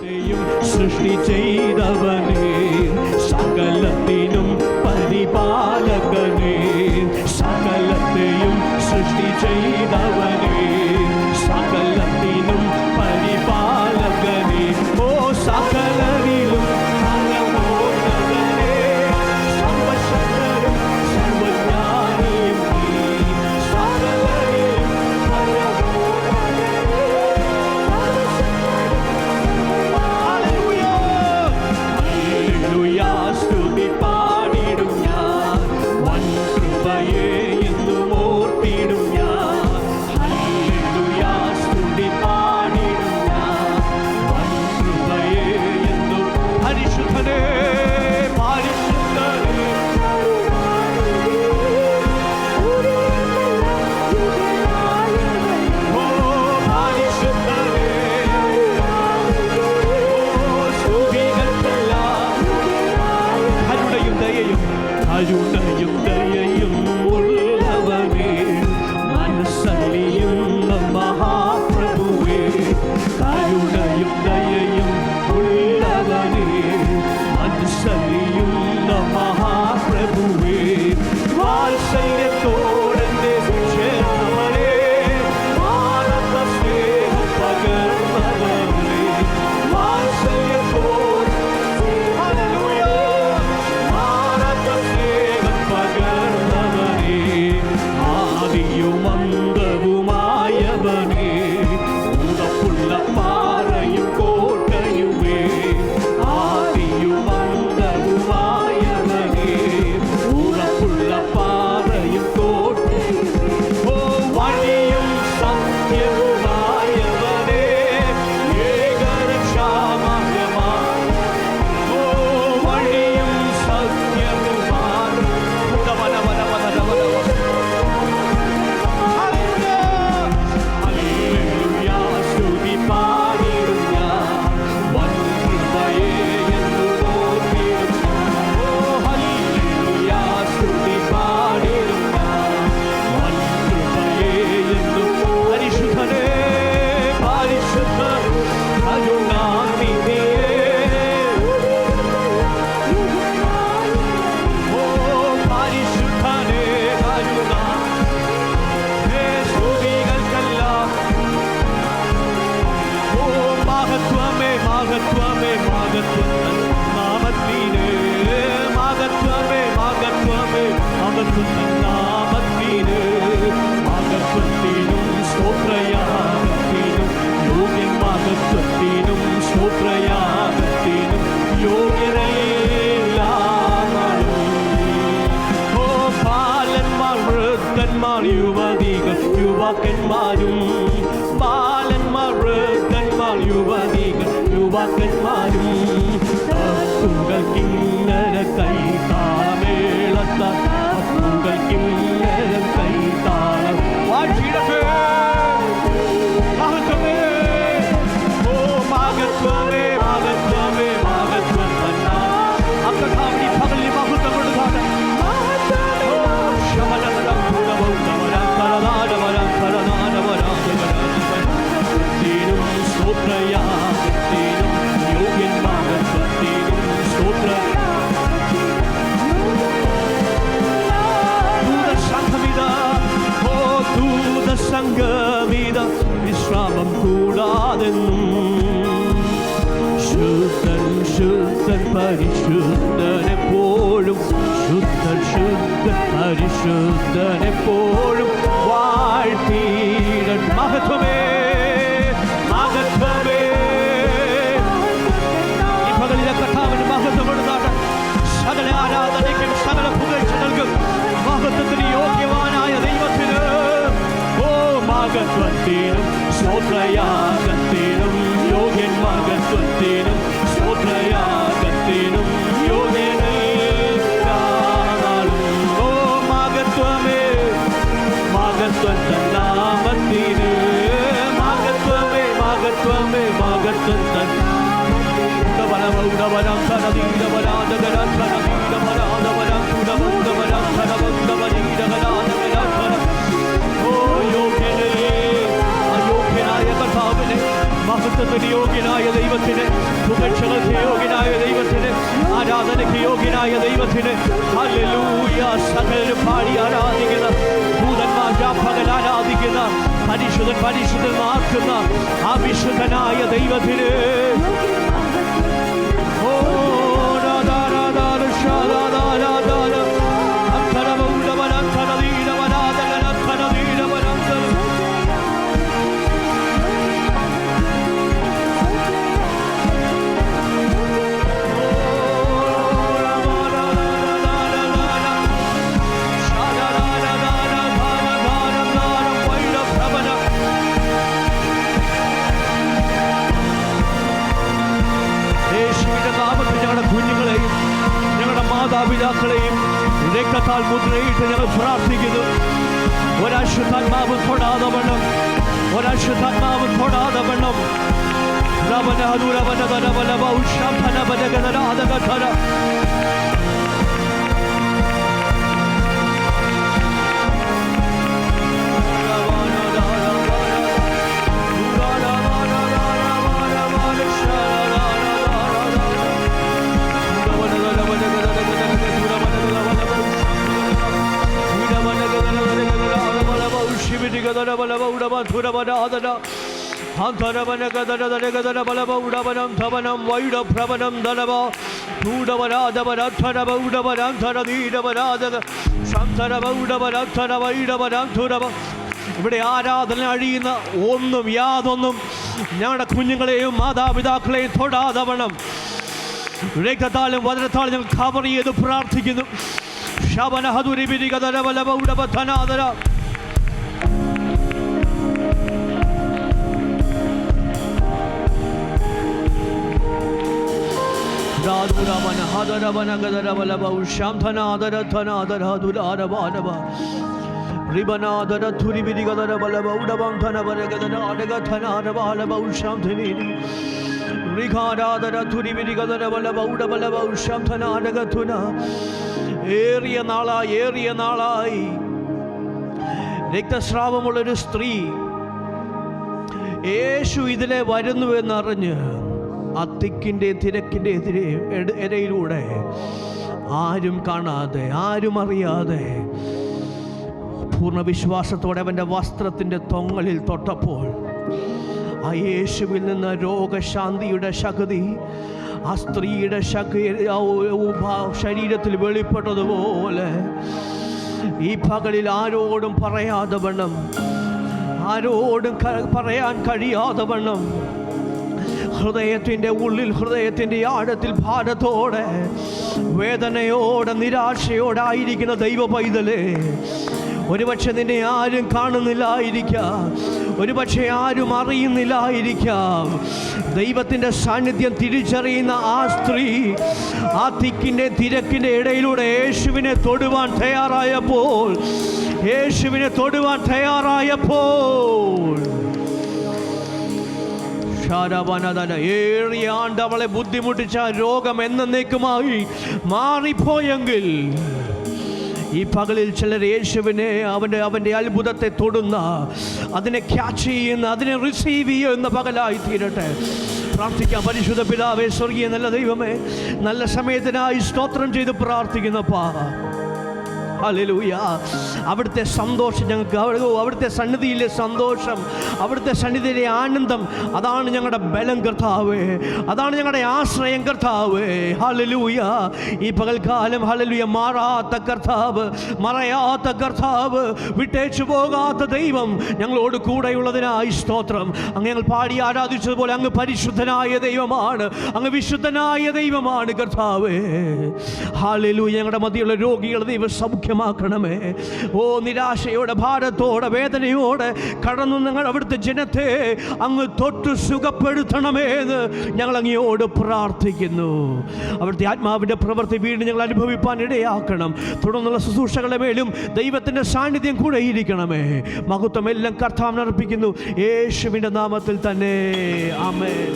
സൃഷ്ടി ചെയ്തവനേ, സകലത്തിനും പരിപാലകനേ, സകലത്തെയും സൃഷ്ടി ചെയ്തവനേ, സകലത്തിനും പരിപാലകനേ, ഓ സകലരിലും സർവ്വോന്നതനേ, സർവശക്തനും സർവജ്ഞാനിയും നീ, സകലരിലും സ്തുതി പാടിടും ഞാൻ, വൻ കൃപയെ എന്നും ഓർത്തിടും ഞാൻ. ഹല്ലേലൂയാ സ്തുതി പാടിടും ഞാൻ, വൻ കൃപയെ എന്നും. പരിശുദ്ധനേ പരിശുദ്ധനേ, ഓ പരിശുദ്ധനേ, കരുണയും ദയയും ഉള്ളവനേ, മനസ്സലിയുന്ന മഹാപ്രഭുവേ, കരുണയും ദയയും ഉള്ളവനേ, മനസ്സലിയുന്ന മഹാപ്രഭുവേ, വാത്സല്യത്തോടെ ചേർന്നവനേ, ആനന്ദ സ്നേഹം പകർന്നവനേ, വാത്സല്യത്തോടെ ആദിയുമന്തവുമായവനേ, ഉറപ്പുള്ള പാറയും കോട്ടയുമേ, ആദിയുമന്തവുമായവനേ, ഉറപ്പുള്ള പാറയും കോട്ടയും, ഓ വഴിയും സത്യവുമായവനേ, ഏകരക്ഷാമാർഗ്ഗമായി, ഓ വഴിയും സത്യവുമായി. യുവതികൾ യുവാക്കന്മാരും, ബാലന്മാർ വൃദ്ധന്മാർ യുവതികൾ യുവാക്കന്മാരും, കിന്നര കൈതാളമേളത്താൽ, കിന്നര കൈതാളം വാഴ്ത്തിടട്ടെ. മഹത്വമേ, ഓ മഹത്വമേ, മഹത്വമേ, മഹത്വം തന്നെ അക്കഥാവി പകലി മഹത്വം കൊടുക്കാതെ സംഗമിത വിശ്രാമം കൂടാതെന്നും, ശുദ്ധൻ ശുദ്ധൻ പരിശുദ്ധനെപ്പോഴും, ശുദ്ധൻ ശുദ്ധൻ പരിശുദ്ധനെപ്പോഴും വാഴ്ത്തിയിടൻ. മഹത്വമേ, മഹത്വമേ, ഈ പകലിലെ കർത്താവിന് മഹത്വം കൊടുത്താട്ടെ. സകല ആരാധനയ്ക്കും സകല പുകഴ്ച നൽകും മഹത്വത്തിന് യോഗ്യവാനായ ദൈവത്തിന്. ഓ മഹത്വത്തിനും സ്തോത്രയാഗത്തിനും യോഗ്യൻ, മഹത്വത്തിനും സ്തോത്രയാഗത്തിനും യോഗ്യനാളും. ഓ മഹത്വമേ, മഹത്വം നാമത്തിന്, മഹത്വമേ, മഹത്വമേ, മഹത്വം ഓ യോഗ്യനായ കർത്താവിനെ മഹത്വത്തിന് യോഗ്യനായ ദൈവത്തിന്, പുകഴ്ചകൾക്ക് യോഗ്യനായ ദൈവത്തിന്, ആരാധനയ്ക്ക് യോഗ്യനായ ദൈവത്തിന് ഹല്ലേലൂയ. സകലരും പാടി ആരാധിക്കുന്ന, ദൂതന്മാർ പകൽ ആരാധിക്കുന്ന, പരിശുദ്ധൻ പരിശുദ്ധൻ ആക്കുന്ന ആ വിശുദ്ധനായ ദൈവത്തിന് മാതാപിതാക്കളെയും രക്തത്താൽ മുദ്രയിട്ട് ഞങ്ങൾ പ്രാർത്ഥിക്കുന്നു. ഒരശുദ്ധാത്മാവ് തൊടാതെ വണ്ണം, ഒരശുദ്ധാത്മാവ് തൊടാതെ വണ്ണം ഇവിടെ ആരാധന അഴിയുന്ന ഒന്നും യാതൊന്നും ഞങ്ങളുടെ കുഞ്ഞുങ്ങളെയും മാതാപിതാക്കളെയും തൊടാതെ വേണം. രക്തത്താലും വചനത്താലും ഞങ്ങൾ കവർ ചെയ്ത് പ്രാർത്ഥിക്കുന്നു. ഏറിയ നാളായി രക്തസ്രാവമുള്ളൊരു സ്ത്രീ യേശു ഇതിലെ വരുന്നുവെന്നറിഞ്ഞ് ആ തിക്കിൻ്റെ തിരക്കിൻ്റെ ഇടയിലൂടെ ആരും കാണാതെ ആരും അറിയാതെ പൂർണ്ണ വിശ്വാസത്തോടെ അവൻ്റെ വസ്ത്രത്തിൻ്റെ തൊങ്ങലിൽ തൊട്ടപ്പോൾ ആ യേശുവിൽ നിന്ന് രോഗശാന്തിയുടെ ശക്തി ആ സ്ത്രീയുടെ ശരീരത്തിൽ വെളിപ്പെട്ടതുപോലെ ഈ പകലിൽ ആരോടും പറയാതെ വണ്ണം, ആരോടും പറയാൻ കഴിയാതെ വണ്ണം ഹൃദയത്തിൻ്റെ ഉള്ളിൽ, ഹൃദയത്തിൻ്റെ ആഴത്തിൽ ഭാരത്തോടെ, വേദനയോടെ, നിരാശയോടായിരിക്കുന്ന ദൈവ പൈതലേ, ഒരുപക്ഷെ നിന്നെ ആരും കാണുന്നില്ലായിരിക്കാം, ഒരുപക്ഷെ ആരും അറിയുന്നില്ലായിരിക്കാം. ദൈവത്തിൻ്റെ സാന്നിധ്യം തിരിച്ചറിയുന്ന ആ സ്ത്രീ ആ തിക്കിൻ്റെ തിരക്കിൻ്റെ ഇടയിലൂടെ യേശുവിനെ തൊടുവാൻ തയ്യാറായപ്പോൾ, ഏറിയ ആണ്ട് അവളെ ബുദ്ധിമുട്ടിച്ച രോഗം എന്നേക്കുമായി മാറിപ്പോയെങ്കിൽ ഈ പകലിൽ ചിലർ യേശുവിനെ അവൻ്റെ അത്ഭുതത്തെ തൊടുന്ന, അതിനെ ക്യാച്ച് ചെയ്യുന്ന, അതിനെ റിസീവ് ചെയ്യുന്ന പകലായി തീരട്ടെ. പ്രാർത്ഥിക്കാം. പരിശുദ്ധ പിതാവേ, സ്വർഗീയ നല്ല ദൈവമേ, നല്ല സമയത്തിനായി സ്തോത്രം ചെയ്ത് പ്രാർത്ഥിക്കുന്നപ്പാ. ഹല്ലേലൂയ. അവിടുത്തെ സന്തോഷം ഞങ്ങൾക്ക്, അവിടുത്തെ സന്നിധിയിലെ സന്തോഷം, അവിടുത്തെ സന്നിധിയിലെ ആനന്ദം, അതാണ് ഞങ്ങളുടെ ബലം കർത്താവേ, അതാണ് ഞങ്ങളുടെ ആശ്രയം കർത്താവേ. ഹല്ലേലൂയ. ഈ പകൽക്കാലം ഹല്ലേലൂയ, മാറാത്ത കർത്താവ്, മറയാത്ത കർത്താവ്, വിട്ടേച്ചു പോകാത്ത ദൈവം ഞങ്ങളോട് കൂടെയുള്ളതിനായി സ്തോത്രം. അങ്ങ് ഞങ്ങൾ പാടി ആരാധിച്ചതുപോലെ അങ്ങ് പരിശുദ്ധനായ ദൈവമാണ്, അങ്ങ് വിശുദ്ധനായ ദൈവമാണ് കർത്താവേ. ഹല്ലേലൂയ. ഞങ്ങളുടെ മധ്യയുള്ള രോഗികളെ ദൈവം സൗഖ്യമാക്കണമേ. ഓ, നിരാശയോടെ, ഭാരത്തോടെ, വേദനയോടെ കടന്നു ഞങ്ങൾ അവിടുത്തെ ജനത്തെ അങ്ങ് തൊട്ട് സുഖപ്പെടുത്തണമേ എന്ന് ഞങ്ങൾ അങ്ങയോട് പ്രാർത്ഥിക്കുന്നു. അവിടുത്തെ ആത്മാവിൻ്റെ പ്രവൃത്തി വീണ്ടും ഞങ്ങൾ അനുഭവിപ്പാൻ ഇടയാക്കണം. തുടർന്നുള്ള ശുശ്രൂഷകളുടെ മേലും ദൈവത്തിൻ്റെ സാന്നിധ്യം കൂടെ ഇരിക്കണമേ. മഹത്വം എല്ലാം കർത്താവിന് അർപ്പിക്കുന്നു, യേശുവിൻ്റെ നാമത്തിൽ തന്നെ. ആമേൻ.